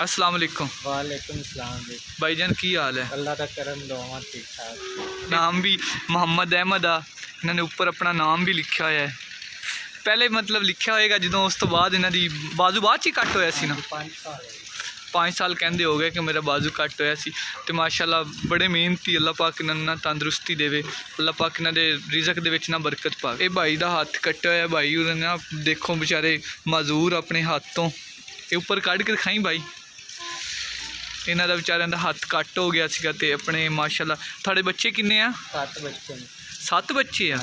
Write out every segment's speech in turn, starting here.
अस्सलाम वालेकुम। वालेकुम सलाम जी। भाईजान की हाल है? अल्लाह का करम दुआ ठीक ठाक। नाम भी मुहम्मद अहमद आ, इन्होंने उपर अपना नाम भी लिखा होया है। पहले मतलब लिखा होएगा जो उस तो बाद इन्हों की बाजू बाद च ही कट होया सी ना, 5 साल कहते हो गए कि मेरा बाजू कट होया सी। तो माशाल्लाह बड़े मेहनती, अल्लाह पाक इन्होंने ना तंदुरुस्ती देवे, अल्लाह पाक इन्होंने रिजक दे विच ना बरकत पावे। ये भाई का हथ कट्टा होया, भाई उन्होंने ना देखो बेचारे मजदूर अपने हाथ तो ये उपर कढ़ के दिखाई भाई, इन्हों का बेचारियों का हथ कट हो गया सीगा। ते अपने माशाल्लाह थोड़े बच्चे किन्ने आ? 7 बच्चे ने। 7 बच्चे आ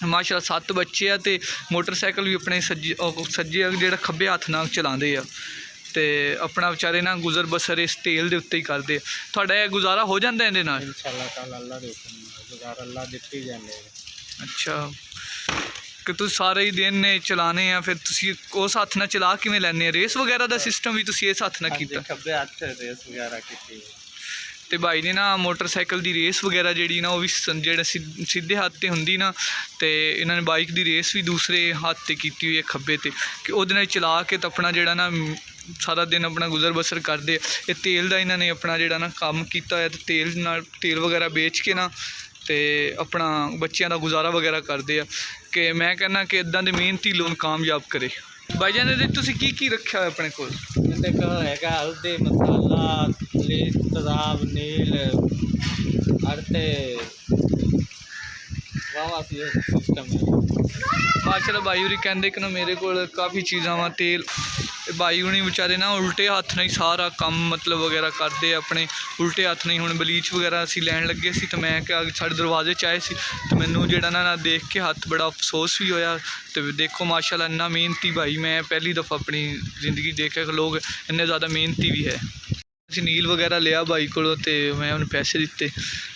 माशाल्लाह, 7 बच्चे आ। ते मोटरसाइकिल भी अपने सज्जे जो खब्बे हथ नाल चलाते आ, ते अपना बेचारे ना गुजर बसर इस तेल के उत्ते ही करते। थोड़ा गुजारा हो जाता है इहदे नाल? इंशाअल्लाह ताला अल्लाह दे हुक्म नाल गुजारा अल्लाह दित्ती जांदे। अच्छा कि तुम सारे ही दिन ने चलाने हैं, फिर तुम उस हथ नाल चला किवें लैंदे? रेस वगैरह का सिस्टम भी तुम इस हथ नाल कीता? खब्बे हथ रेस वगैरह की। तो भाई ने ना मोटरसाइकिल की रेस वगैरह जी ना, वो भी जो सीधे हाथ से होंगी ना, तो इन्होंने बाइक की रेस भी दूसरे हाथ से की हुई है खब्बे ते, कि वो चला के तो अपना जोड़ा ना सारा दिन अपना गुजर बसर करते। ये तेल का इन्होंने अपना जोड़ा ना काम किया है, तो तेल वगैरह बेच के ना तो अपना बच्चों का गुजारा वगैरह करते हैं। कि मैं कहना कि इदां दे मेहनती लोग कामयाब करे। भाईजान ने तुसीं की रखा है अपने कोल? इहदे कोल हैगा हल्दी मसाला तेजाब नील अरते वाह सिस्टम है। माशाल्लाह भाई होरी कहते कि ना मेरे को काफ़ी चीज़ा वा तेल, भाई हुणी बेचारे ना उल्टे हथ नहीं सारा काम मतलब वगैरह करते अपने उल्टे हथ नहीं। हुण बलीच वगैरह असीं लैन लगे सी, तो मैं क्या साढ़े दरवाजे च आए सी, तो मैनू जेड़ा ना देख के हथ बड़ा अफसोस भी होया। तो देखो माशाल्लाह इन्ना मेहनती भाई मैं पहली दफ़ा अपनी ज़िंदगी देखा कि लोग इन्ने ज़्यादा मेहनती भी है। ਅਸੀਂ नील वगैरह लिया भाई को, तो मैं उन्हें पैसे दिते,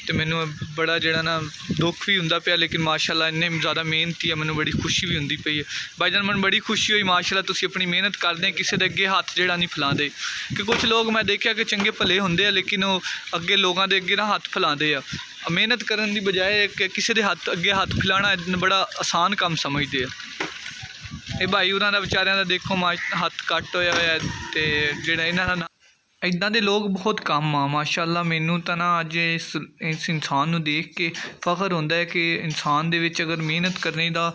तो मैनू बड़ा जड़ा ना दुख भी होंदा पिया, लेकिन माशाल्लाह इन्ने ज़्यादा मेहनती है, मैनू बड़ी खुशी भी होंदी पई है। भाईजान मैं बड़ी खुशी हुई माशाल्लाह तुसीं अपनी मेहनत करदे, किसी दे अगे हथ जड़ा नहीं फैलाते। कि कुछ लोग मैं देखा कि चंगे भले होंदे आ, लेकिन वो अगे लोगों के अगे ना हथ फैलाते आ, मेहनत करने की बजाय किसी के हथ अगे हथ फैलाना बड़ा आसान काम समझते हैं। ये भाई उन्होंने बेचारियों का देखो हथ कट होया होया, तो जोड़ा इन्होंने इदां दे लोग बहुत कम आ माशाल्लाह। मैनू तो ना अज इस इंसान नू देख के फख्र होंदा है कि इंसान दे विच अगर मेहनत करने का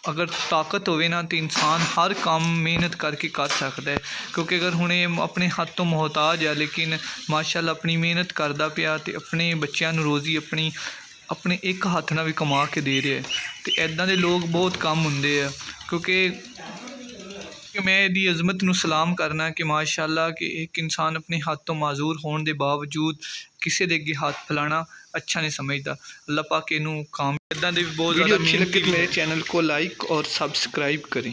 अगर ताकत होवे ना, तो इंसान हर काम मेहनत करके कर सकता है। क्योंकि अगर हुणे अपने हाथ तो मोहताज है, लेकिन माशाल्लाह अपनी मेहनत करदा पिया, तो अपने बच्चों नू रोज़ी अपने एक हाथ नाल भी कमा के दे रहा है। तो इदां दे लोग बहुत कम होंदे आ, क्योंकि मैं इहदी अज़मत नू सलाम करना कि माशाल्लाह कि एक इंसान अपने हाथ तो माजूर होने के बावजूद किसी के अगे हाथ फैलाना अच्छा नहीं समझता। अल्लाह पाक इनू काम इदां दे बहुत ज़्यादा। वीडियो अच्छी लगी तो मेरे चैनल को लाइक और सब्सक्राइब करें।